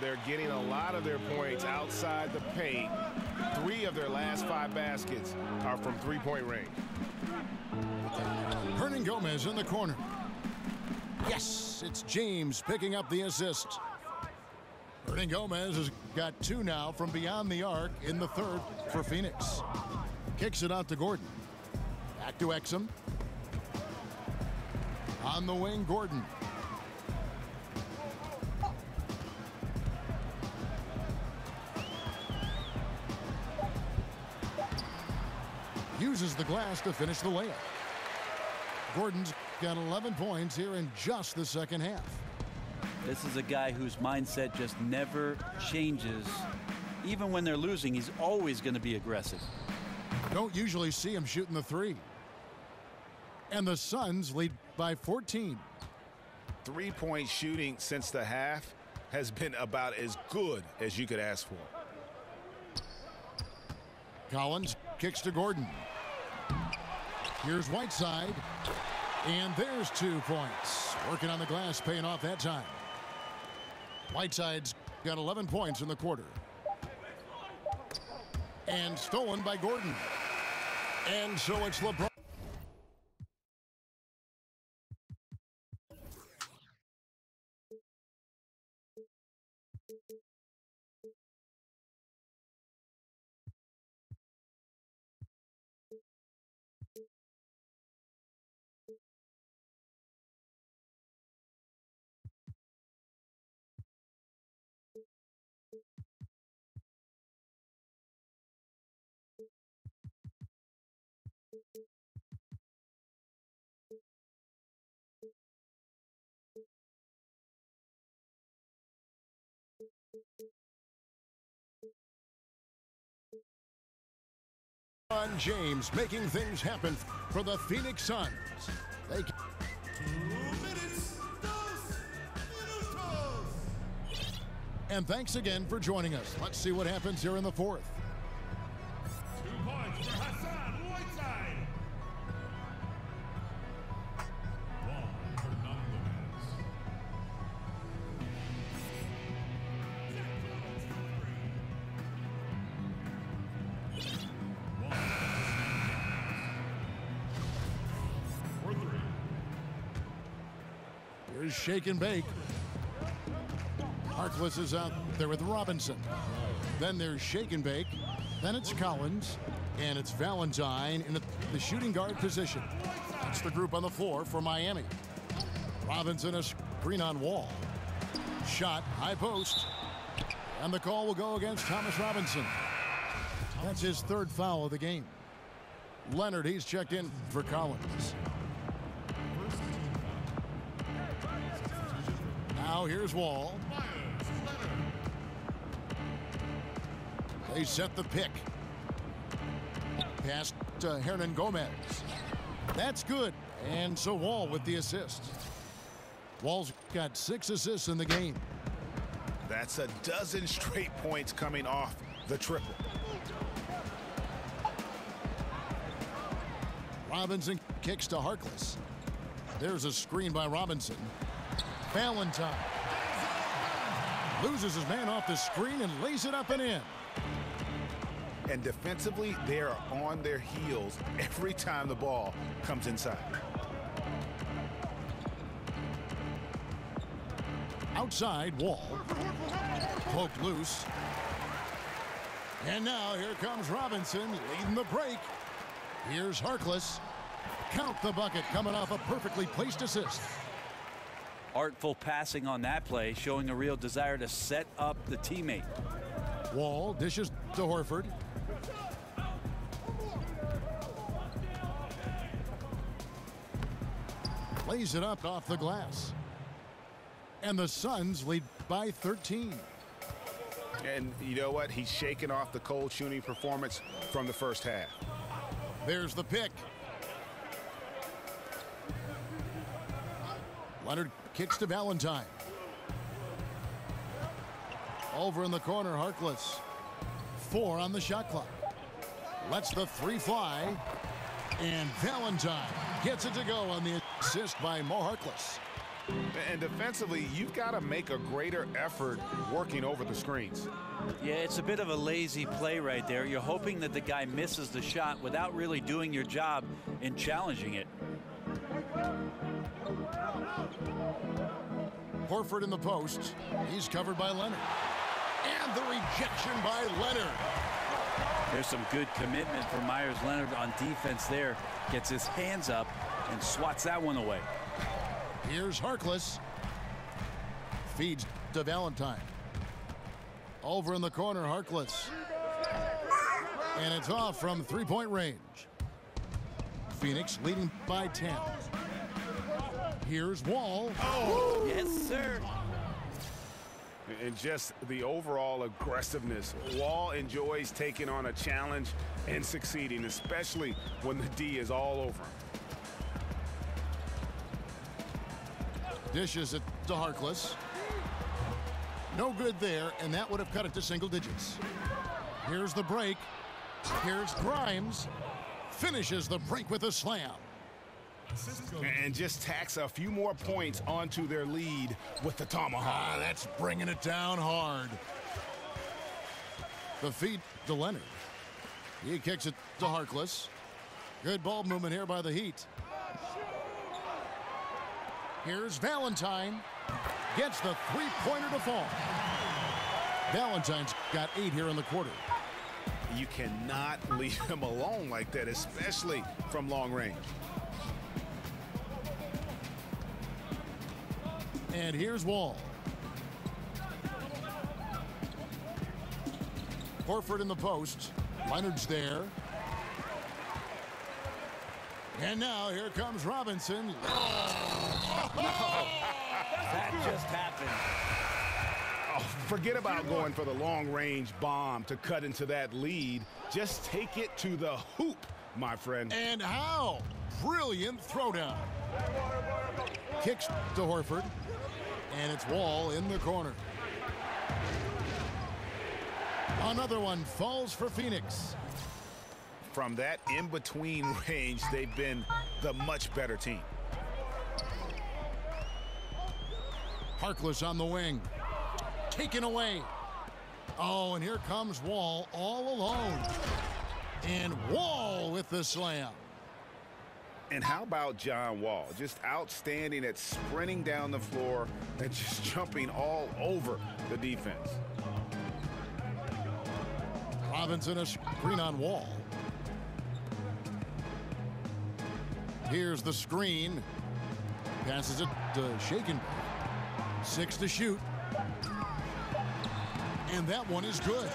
They're getting a lot of their points outside the paint. 3 of their last 5 baskets are from three-point range. Hernan Gomez in the corner. Yes, it's James picking up the assist. Hernan Gomez has got 2 now from beyond the arc in the third for Phoenix. Kicks it out to Gordon. Back to Exum. On the wing, Gordon. Uses the glass to finish the layup. Gordon's got 11 points here in just the second half. This is a guy whose mindset just never changes. Even when they're losing, he's always going to be aggressive. Don't usually see him shooting the three. And the Suns lead by 14. Three-point shooting since the half has been about as good as you could ask for. Collins kicks to Gordon. Here's Whiteside. And there's 2 points. Working on the glass, paying off that time. Whiteside's got 11 points in the quarter. And stolen by Gordon. And so it's LeBron. LeBron James making things happen for the Phoenix Suns. They 2 minutes, 2 minutos. And thanks again for joining us. Let's see what happens here in the fourth. 2 points for Hassan Whiteside. 1 for Nunez. For 3. Here's shake and bake. Harkless is out there with Robinson. Then there's shake and bake. Then it's Collins. And it's Valentine in the shooting guard position. That's the group on the floor for Miami. Robinson a screen on Wall. Shot, high post. And the call will go against Thomas Robinson. That's his 3rd foul of the game. Leonard, he's checked in for Collins. Now here's Wall. They set the pick. Pass to Hernan Gomez. That's good. And so Wall with the assist. Wall's got 6 assists in the game. That's a dozen straight points coming off the triple. Robinson kicks to Harkless. There's a screen by Robinson. Valentine loses his man off the screen and lays it up and in. And defensively, they are on their heels every time the ball comes inside. Outside, Wall. Poked loose. And now here comes Robinson leading the break. Here's Harkless. Count the bucket coming off a perfectly placed assist. Artful passing on that play, showing a real desire to set up the teammate. Wall dishes to Horford. Lays it up off the glass. And the Suns lead by 13. And you know what? He's shaking off the cold shooting performance from the first half. There's the pick. Leonard kicks to Valentine. Over in the corner, Harkless. 4 on the shot clock. Lets the 3 fly. And Valentine gets it to go on the assist by Mo Harkless. And defensively, you've got to make a greater effort working over the screens. Yeah, it's a bit of a lazy play right there. You're hoping that the guy misses the shot without really doing your job in challenging it. Horford in the post. He's covered by Leonard. And the rejection by Leonard. There's some good commitment from Myers Leonard on defense there. Gets his hands up and swats that one away. Here's Harkless. Feeds to Valentine. Over in the corner, Harkless. And it's off from 3-point range. Phoenix leading by 10. Here's Wall. Oh, yes, sir. And just the overall aggressiveness. Wall enjoys taking on a challenge and succeeding, especially when the D is all over him. Dishes it to Harkless. No good there, and that would have cut it to single digits. Here's the break. Here's Grimes. Finishes the break with a slam. And just tacks a few more points onto their lead with the tomahawk. That's bringing it down hard. The feed to Leonard. He kicks it to Harkless. Good ball movement here by the Heat. Here's Valentine. Gets the 3-pointer to fall. Valentine's got 8 here in the quarter. You cannot leave him alone like that, especially from long range. And here's Wall. Horford in the post. Leonard's there. And now here comes Robinson. That just happened. Oh, forget about going for the long-range bomb to cut into that lead. Just take it to the hoop, my friend. And how? Brilliant throwdown. Kicks to Horford. And it's Wall in the corner. Another one falls for Phoenix. From that in-between range, they've been the much better team. Harkless on the wing. Taken away. Oh, and here comes Wall all alone. And Wall with the slam. And how about John Wall? Just outstanding at sprinting down the floor and just jumping all over the defense. Robinson a screen on Wall. Here's the screen. Passes it to Shaken. 6 to shoot. And that one is good.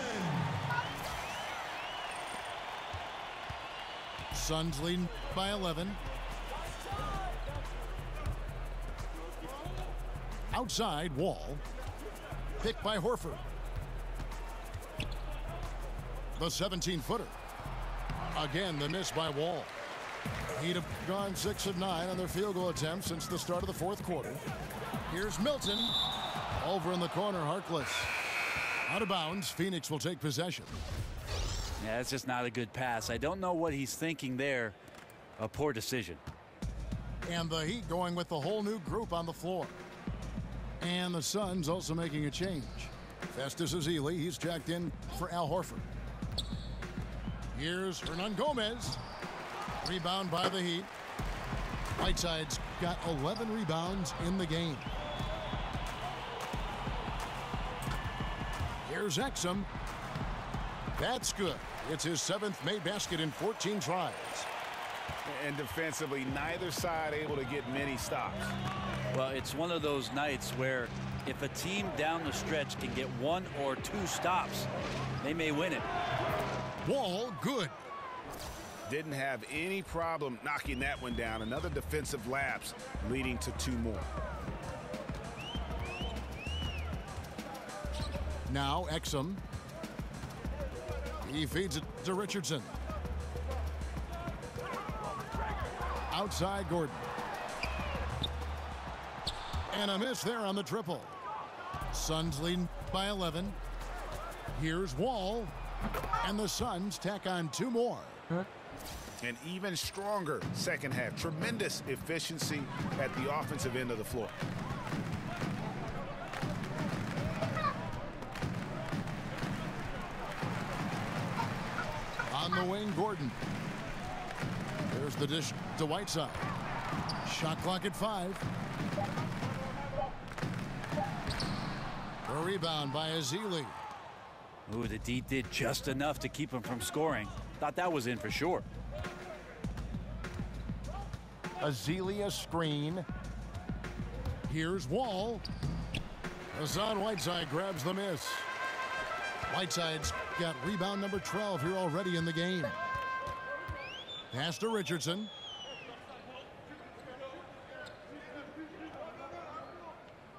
Suns leading by 11. Outside, Wall. Picked by Horford. The 17-footer. Again, the miss by Wall. He'd have gone 6 of 9 on their field goal attempts since the start of the fourth quarter. Here's Milton. Over in the corner, Harkless. Out of bounds, Phoenix will take possession. Yeah, it's just not a good pass. I don't know what he's thinking there. A poor decision. And the Heat going with the whole new group on the floor. And the Suns also making a change. Festus Ezeli, he's jacked in for Al Horford. Here's Hernan Gomez. Rebound by the Heat. Whiteside's got 11 rebounds in the game. Here's Exum. That's good. It's his 7th made basket in 14 tries. And defensively, neither side able to get many stops. Well, it's one of those nights where if a team down the stretch can get 1 or 2 stops, they may win it. Wall, good. Didn't have any problem knocking that one down. Another defensive lapse leading to 2 more. Now Exum. He feeds it to Richardson. Outside Gordon. And a miss there on the triple. Suns leading by 11. Here's Wall. And the Suns tack on 2 more. An even stronger second half. Tremendous efficiency at the offensive end of the floor. On the wing, Gordon. There's the dish to Whiteside. Shot clock at 5. A rebound by Ezeli. Ooh, the D did just enough to keep him from scoring. Thought that was in for sure. Ezeli a screen. Here's Wall. Hassan Whiteside grabs the miss. Whiteside's got rebound number 12 here already in the game. Pass to Richardson.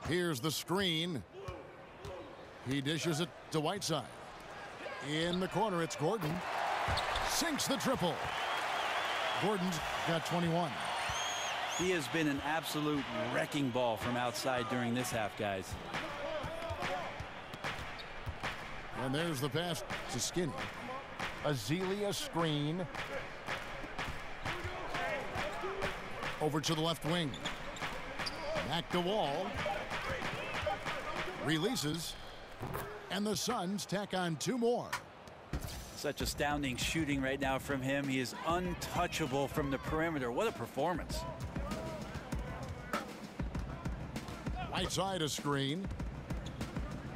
Here's the screen. He dishes it to Whiteside. In the corner, it's Gordon. Sinks the triple. Gordon's got 21. He has been an absolute wrecking ball from outside during this half, guys. And there's the pass to Skinny. Ezeli a screen. Over to the left wing. Back to Wall. Releases. And the Suns tack on 2 more. Such astounding shooting right now from him. He is untouchable from the perimeter. What a performance. Whiteside a screen.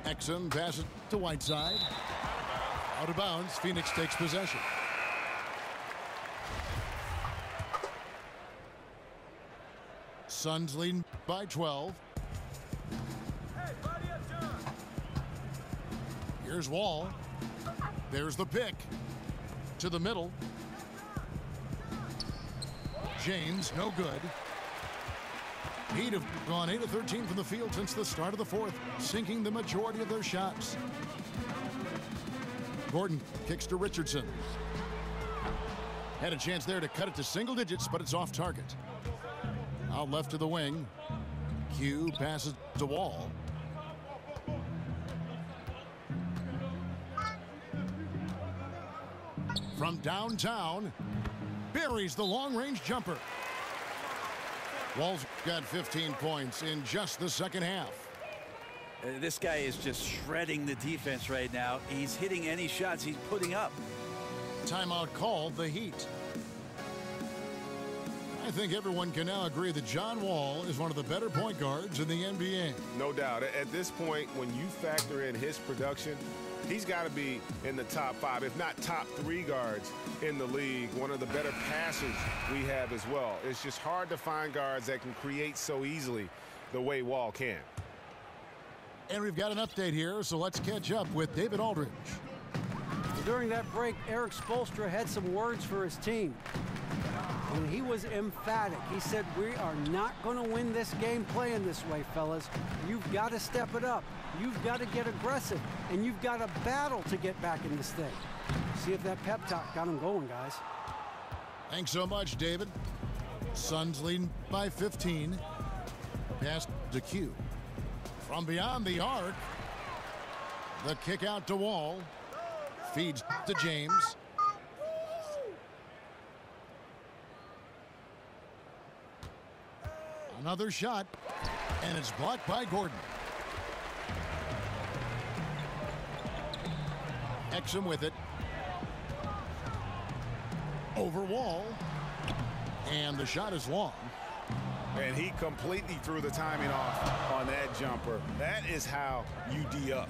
Exum passes to Whiteside. Out of bounds. Phoenix takes possession. Suns leading by 12. Here's Wall. There's the pick. To the middle. James, no good. He'd have gone 8 of 13 from the field since the start of the fourth, sinking the majority of their shots. Gordon kicks to Richardson. Had a chance there to cut it to single digits, but it's off target. Out left to the wing. Q passes to Wall. From downtown, buries the long-range jumper. Wall's got 15 points in just the second half. This guy is just shredding the defense right now. He's hitting any shots he's putting up. Timeout called the Heat. I think everyone can now agree that John Wall is one of the better point guards in the NBA. No doubt. At this point, when you factor in his production, he's got to be in the top 5, if not top 3 guards in the league. One of the better passers we have as well. It's just hard to find guards that can create so easily the way Wall can. And we've got an update here, so let's catch up with David Aldridge. During that break, Erik Spoelstra had some words for his team. And he was emphatic. He said, we are not going to win this game playing this way, fellas. You've got to step it up. You've got to get aggressive. And you've got to battle to get back in this thing. See if that pep talk got him going, guys. Thanks so much, David. Suns leading by 15. Pass to Q. From beyond the arc. The kick out to Wall. Feeds to James. Another shot. And it's blocked by Gordon. Exum with it. Over Wall. And the shot is long. And he completely threw the timing off on that jumper. That is how you D up.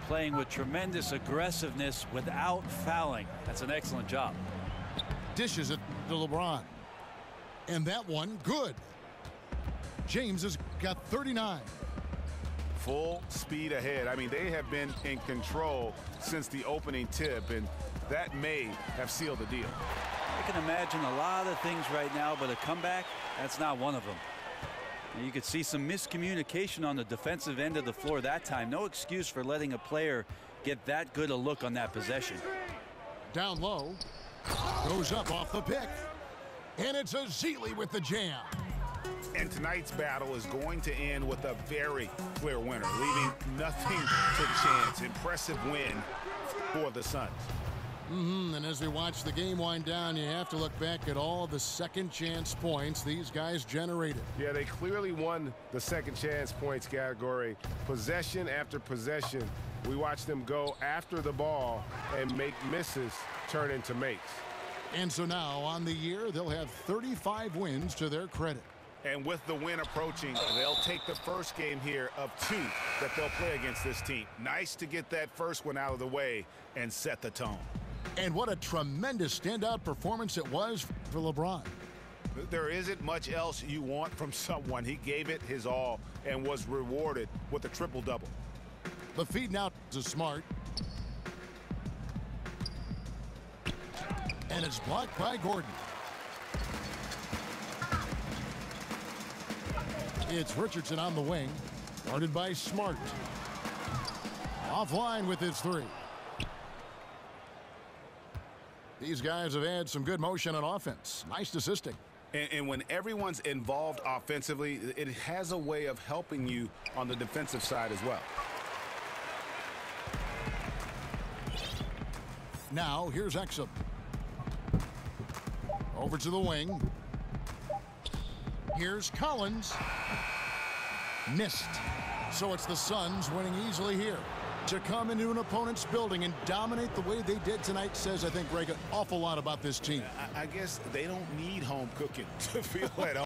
Playing with tremendous aggressiveness without fouling. That's an excellent job. Dishes it to LeBron. And that one, good. James has got 39. Full speed ahead. I mean, they have been in control since the opening tip, and that may have sealed the deal. I can imagine a lot of things right now, but a comeback, that's not one of them. You could see some miscommunication on the defensive end of the floor that time. No excuse for letting a player get that good a look on that possession. Down low. Goes up off the pick. And it's a Zealy with the jam. And tonight's battle is going to end with a very clear winner, leaving nothing to chance. Impressive win for the Suns. And as we watch the game wind down, you have to look back at all the second chance points these guys generated. Yeah, they clearly won the second chance points category. Possession after possession, we watched them go after the ball and make misses turn into makes. And so now on the year, they'll have 35 wins to their credit. And with the win approaching, they'll take the first game here of 2 that they'll play against this team. Nice to get that first one out of the way and set the tone. And what a tremendous standout performance it was for LeBron. There isn't much else you want from someone. He gave it his all and was rewarded with a triple-double. The feed now to Smart. And it's blocked by Gordon. It's Richardson on the wing. Guarded by Smart. Offline with his 3. These guys have had some good motion on offense. Nice assisting. And when everyone's involved offensively, it has a way of helping you on the defensive side as well. Now, here's Exum. Over to the wing. Here's Collins. Missed. So it's the Suns winning easily here. To come into an opponent's building and dominate the way they did tonight says, I think, Greg, an awful lot about this team. I guess they don't need home cooking to feel at home.